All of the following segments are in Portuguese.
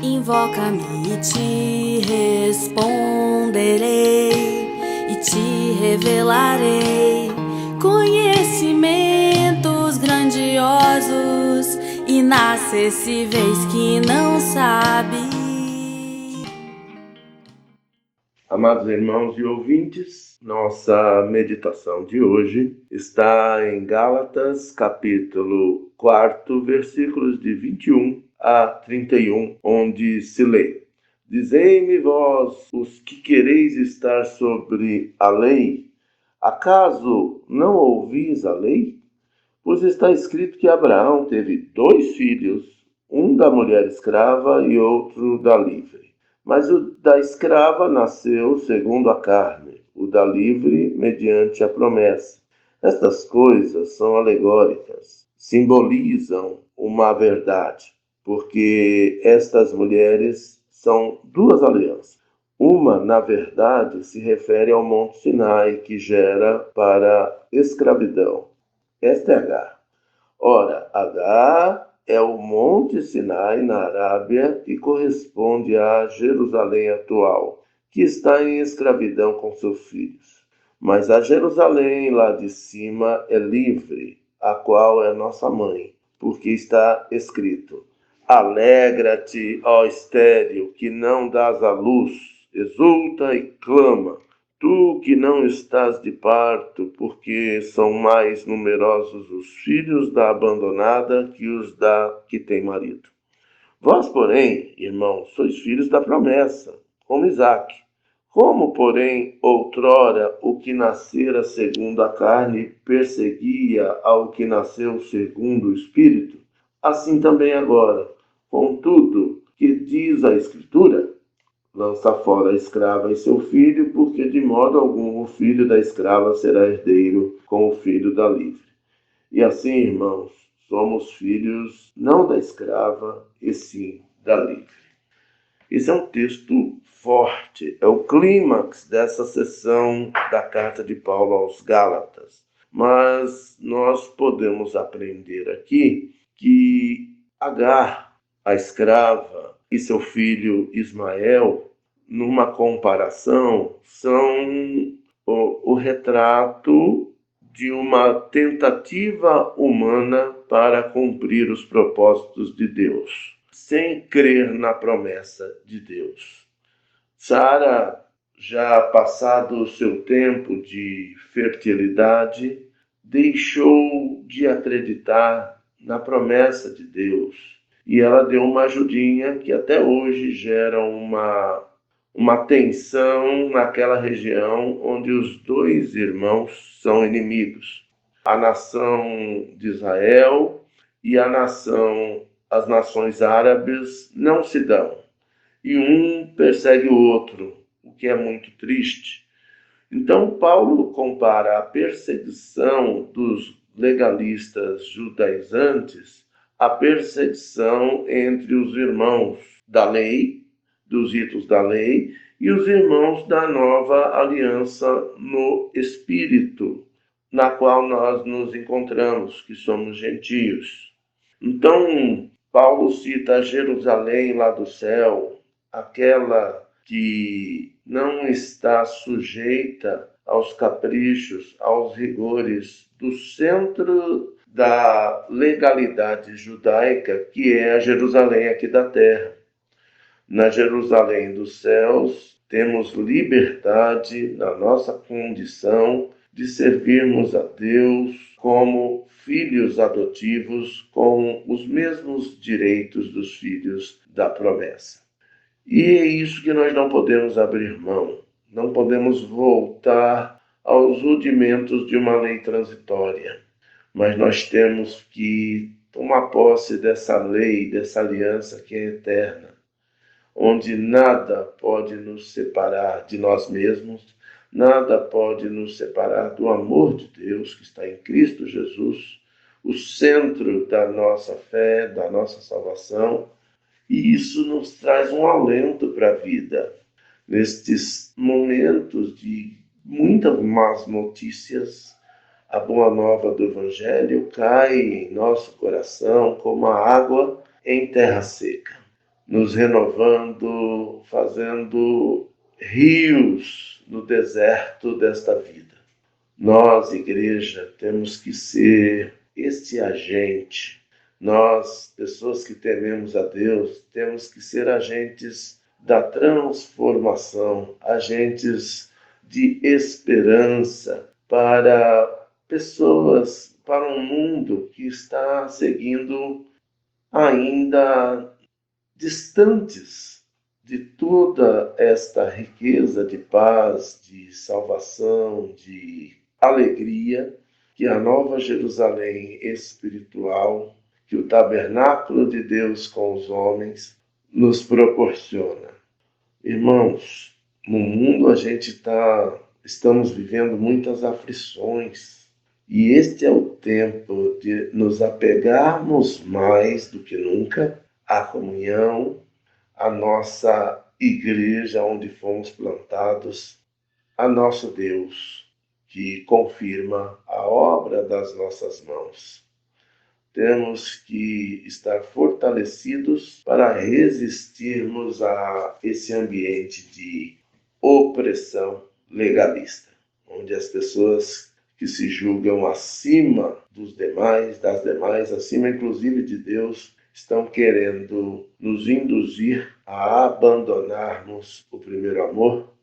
Invoca-me e te responderei, e te revelarei conhecimentos grandiosos, inacessíveis que não sabe. Amados irmãos e ouvintes, nossa meditação de hoje está em Gálatas, capítulo 4, versículos de 21 a 31, onde se lê: Dizei-me vós, os que quereis estar sobre a lei, acaso não ouvis a lei? Pois está escrito que Abraão teve 2 filhos, um da mulher escrava e outro da livre. Mas o da escrava nasceu segundo a carne, o da livre mediante a promessa. Estas coisas são alegóricas, simbolizam uma verdade, porque estas mulheres são 2 alianças. Uma, na verdade, se refere ao Monte Sinai, que gera para escravidão. Esta é Agar. Ora, Agar é o Monte Sinai na Arábia e corresponde a Jerusalém atual, que está em escravidão com seus filhos. Mas a Jerusalém lá de cima é livre, a qual é nossa mãe, porque está escrito: Alegra-te, ó estéril, que não dás à luz, exulta e clama, tu que não estás de parto, porque são mais numerosos os filhos da abandonada que os da que tem marido. Vós, porém, irmãos, sois filhos da promessa, como Isaque. Como, porém, outrora o que nascera segundo a carne perseguia ao que nasceu segundo o Espírito, assim também agora. Contudo, que diz a Escritura? Lança fora a escrava e seu filho, porque de modo algum o filho da escrava será herdeiro com o filho da livre. E assim, irmãos, somos filhos não da escrava, e sim da livre. Esse é um texto forte, é o clímax dessa sessão da carta de Paulo aos Gálatas. Mas nós podemos aprender aqui que Agar, a escrava, e seu filho Ismael, numa comparação, são o retrato de uma tentativa humana para cumprir os propósitos de Deus, sem crer na promessa de Deus. Sara, já passado o seu tempo de fertilidade, deixou de acreditar na promessa de Deus. E ela deu uma ajudinha que até hoje gera uma tensão naquela região onde os 2 irmãos são inimigos. A nação de Israel e as nações árabes não se dão. E um persegue o outro, o que é muito triste. Então, Paulo compara a perseguição dos legalistas judaizantes à perseguição entre os irmãos da lei, dos ritos da lei, e os irmãos da nova aliança no Espírito, na qual nós nos encontramos, que somos gentios. Então, Paulo cita Jerusalém lá do céu, aquela que não está sujeita aos caprichos, aos rigores do centro da legalidade judaica, que é a Jerusalém aqui da terra. Na Jerusalém dos céus, temos liberdade na nossa condição de servirmos a Deus como filhos adotivos, com os mesmos direitos dos filhos da promessa. E é isso que nós não podemos abrir mão. Não podemos voltar aos rudimentos de uma lei transitória. Mas nós temos que tomar posse dessa lei, dessa aliança que é eterna, onde nada pode nos separar de nós mesmos, nada pode nos separar do amor de Deus que está em Cristo Jesus, o centro da nossa fé, da nossa salvação. E isso nos traz um alento para a vida. Nestes momentos de muitas más notícias, a boa nova do Evangelho cai em nosso coração como a água em terra seca. nos renovando, fazendo rios no deserto desta vida. Nós, igreja, temos que ser este agente. Nós, pessoas que tememos a Deus, temos que ser agentes da transformação, agentes de esperança para pessoas, para um mundo que está seguindo ainda distantes de toda esta riqueza de paz, de salvação, de alegria que a Nova Jerusalém espiritual, que o tabernáculo de Deus com os homens nos proporciona. Irmãos, no mundo estamos vivendo muitas aflições, e este é o tempo de nos apegarmos mais do que nunca à comunhão, à nossa igreja onde fomos plantados, a nosso Deus, que confirma a obra das nossas mãos. Temos que estar fortalecidos para resistirmos a esse ambiente de opressão legalista, onde as pessoas que se julgam acima dos demais, das demais, acima inclusive de Deus, estão querendo nos induzir a abandonarmos o primeiro amor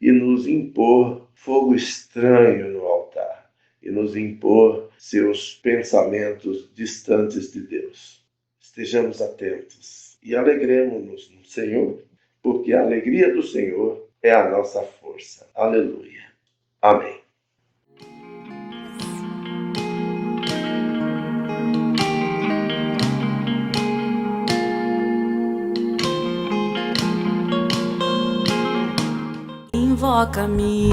e nos impor fogo estranho no altar, e nos impor seus pensamentos distantes de Deus. Estejamos atentos e alegremos-nos no Senhor, porque a alegria do Senhor é a nossa força. Aleluia. Amém. Invoca-me